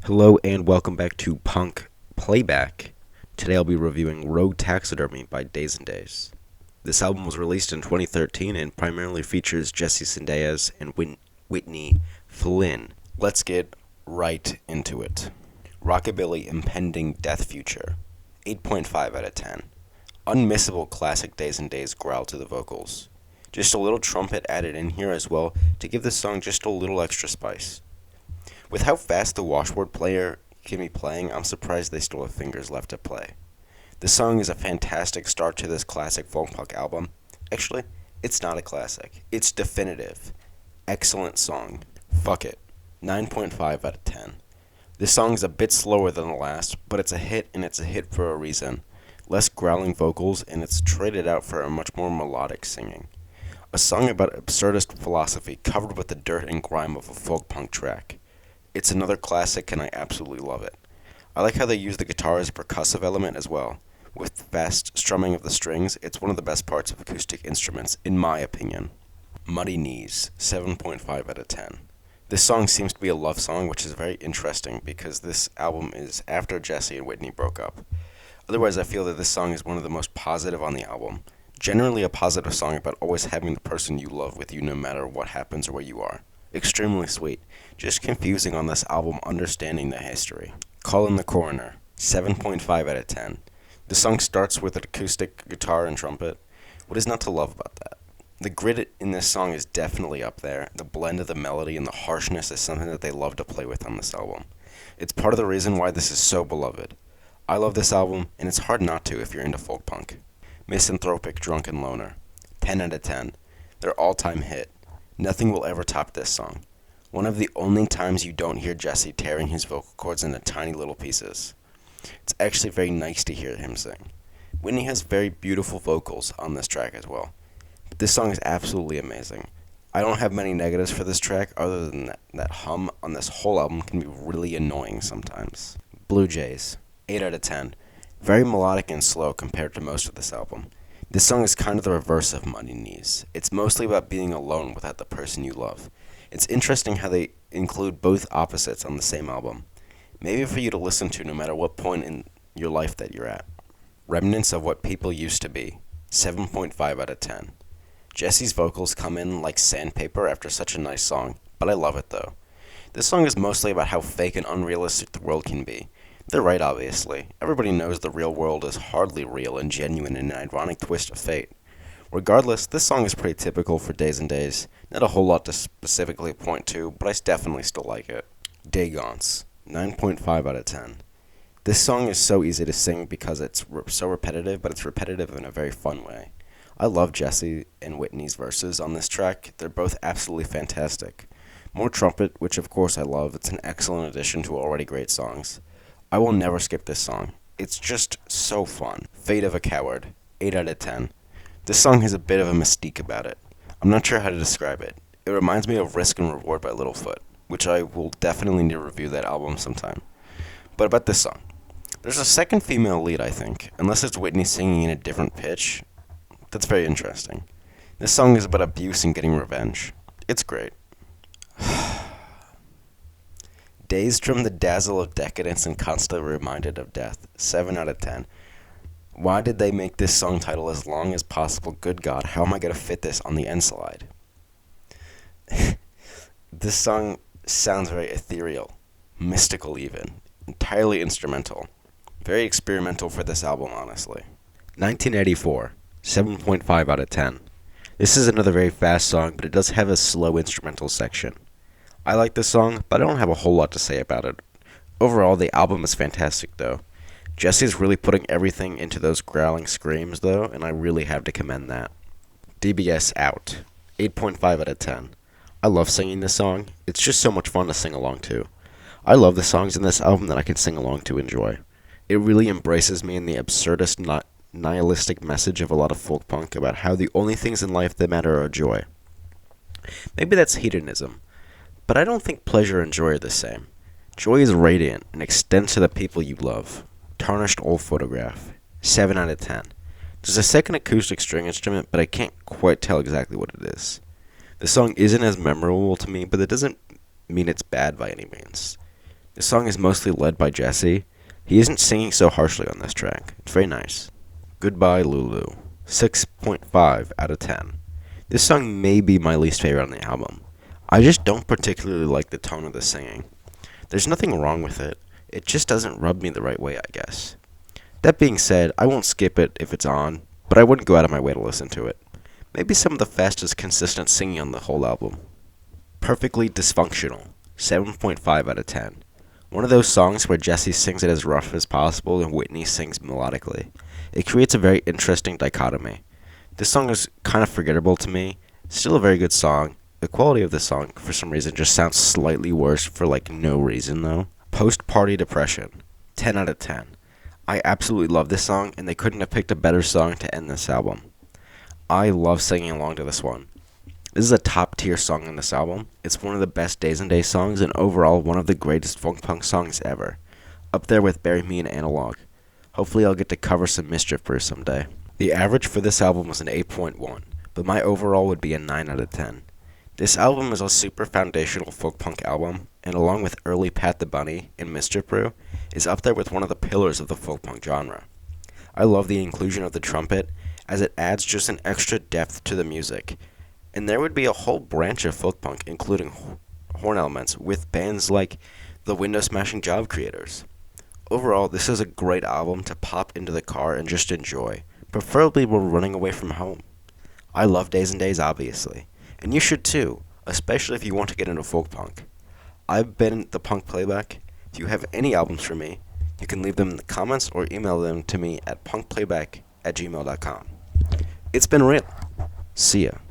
Hello and welcome back to Punk Playback. Today I'll be reviewing Rogue Taxidermy by Daze. This album was released in 2013 and primarily features Jesse Daze and Whitney Flynn. Let's get right into it. Rockabilly Impending Death Future. 8.5 out of 10. Unmissable classic Daze growl to the vocals. Just a little trumpet added in here as well to give this song just a little extra spice. With how fast the washboard player can be playing, I'm surprised they still have fingers left to play. The song is a fantastic start to this classic folk punk album. Actually, it's not a classic. It's definitive. Excellent song. Fuck it. 9.5 out of 10. This song is a bit slower than the last, but it's a hit, and it's a hit for a reason. Less growling vocals, and it's traded out for a much more melodic singing. A song about absurdist philosophy covered with the dirt and grime of a folk punk track. It's another classic, and I absolutely love it. I like how they use the guitar as a percussive element as well. With fast strumming of the strings, it's one of the best parts of acoustic instruments, in my opinion. Muddy Knees, 7.5 out of 10. This song seems to be a love song, which is very interesting because this album is after Jesse and Whitney broke up. Otherwise, I feel that this song is one of the most positive on the album. Generally a positive song about always having the person you love with you no matter what happens or where you are. Extremely sweet. Just confusing on this album understanding the history. Call in the Coroner, 7.5 out of 10. The song starts with an acoustic guitar and trumpet. What is not to love about that? The grit in this song is definitely up there. The blend of the melody and the harshness is something that they love to play with on this album. It's part of the reason why this is so beloved. I love this album, and it's hard not to if you're into folk punk. Misanthropic Drunken Loner, 10 out of 10. Their all-time hit. Nothing will ever top this song. One of the only times you don't hear Jesse tearing his vocal cords into tiny little pieces. It's actually very nice to hear him sing. Whitney has very beautiful vocals on this track as well. But this song is absolutely amazing. I don't have many negatives for this track other than that hum on this whole album can be really annoying sometimes. Blue Jays, 8 out of 10. Very melodic and slow compared to most of this album. This song is kind of the reverse of Muddy Knees. It's mostly about being alone without the person you love. It's interesting how they include both opposites on the same album. Maybe for you to listen to no matter what point in your life that you're at. Remnants of What People Used to Be, 7.5 out of 10. Jesse's vocals come in like sandpaper after such a nice song, but I love it though. This song is mostly about how fake and unrealistic the world can be. They're right, obviously. Everybody knows the real world is hardly real and genuine in an ironic twist of fate. Regardless, this song is pretty typical for Daze. Not a whole lot to specifically point to, but I definitely still like it. Dagons, 9.5 out of 10. This song is so easy to sing because it's so repetitive, but it's repetitive in a very fun way. I love Jesse and Whitney's verses on this track. They're both absolutely fantastic. More trumpet, which of course I love. It's an excellent addition to already great songs. I will never skip this song. It's just so fun. Fate of a Coward, 8 out of 10. This song has a bit of a mystique about it. I'm not sure how to describe it. It reminds me of Risk and Reward by Littlefoot, which I will definitely need to review that album sometime. But about this song. There's a second female lead, I think, unless it's Whitney singing in a different pitch. That's very interesting. This song is about abuse and getting revenge. It's great. Dazed from the dazzle of decadence and constantly reminded of death, 7 out of 10. Why did they make this song title as long as possible? Good God, how am I going to fit this on the end slide? This song sounds very ethereal, mystical even, entirely instrumental. Very experimental for this album, honestly. 1984, 7.5 out of 10. This is another very fast song, but it does have a slow instrumental section. I like this song, but I don't have a whole lot to say about it. Overall, the album is fantastic, though. Jesse's really putting everything into those growling screams, though, and I really have to commend that. DBS Out, 8.5 out of 10. I love singing this song. It's just so much fun to sing along to. I love the songs in this album that I can sing along to enjoy. It really embraces me in the absurdist, nihilistic message of a lot of folk punk about how the only things in life that matter are joy. Maybe that's hedonism. But I don't think pleasure and joy are the same. Joy is radiant and extends to the people you love. Tarnished Old Photograph, 7 out of 10. There's a second acoustic string instrument, but I can't quite tell exactly what it is. The song isn't as memorable to me, but it doesn't mean it's bad by any means. The song is mostly led by Jesse. He isn't singing so harshly on this track. It's very nice. Goodbye Lulu. 6.5 out of 10. This song may be my least favorite on the album. I just don't particularly like the tone of the singing. There's nothing wrong with it. It just doesn't rub me the right way, I guess. That being said, I won't skip it if it's on, but I wouldn't go out of my way to listen to it. Maybe some of the fastest consistent singing on the whole album. Perfectly Dysfunctional. 7.5 out of 10. One of those songs where Jesse sings it as rough as possible and Whitney sings melodically. It creates a very interesting dichotomy. This song is kind of forgettable to me. Still a very good song. The quality of the song, for some reason, just sounds slightly worse for no reason though. Post-Party Depression. 10 out of 10. I absolutely love this song, and they couldn't have picked a better song to end this album. I love singing along to this one. This is a top-tier song on this album. It's one of the best Days and Days songs, and overall one of the greatest funk punk songs ever. Up there with Bury Me and Analog. Hopefully I'll get to cover some Mischief Brew someday. The average for this album was an 8.1, but my overall would be a 9 out of 10. This album is a super foundational folk punk album, and along with early Pat the Bunny and Mischief Brew, is up there with one of the pillars of the folk punk genre. I love the inclusion of the trumpet, as it adds just an extra depth to the music. And there would be a whole branch of folk punk, including horn elements, with bands like the Window Smashing Job Creators. Overall, this is a great album to pop into the car and just enjoy, preferably while running away from home. I love Days and Days, obviously, and you should too, especially if you want to get into folk punk. I've been the Punk Playback. If you have any albums for me, you can leave them in the comments or email them to me at punkplayback@gmail.com. It's been real. See ya.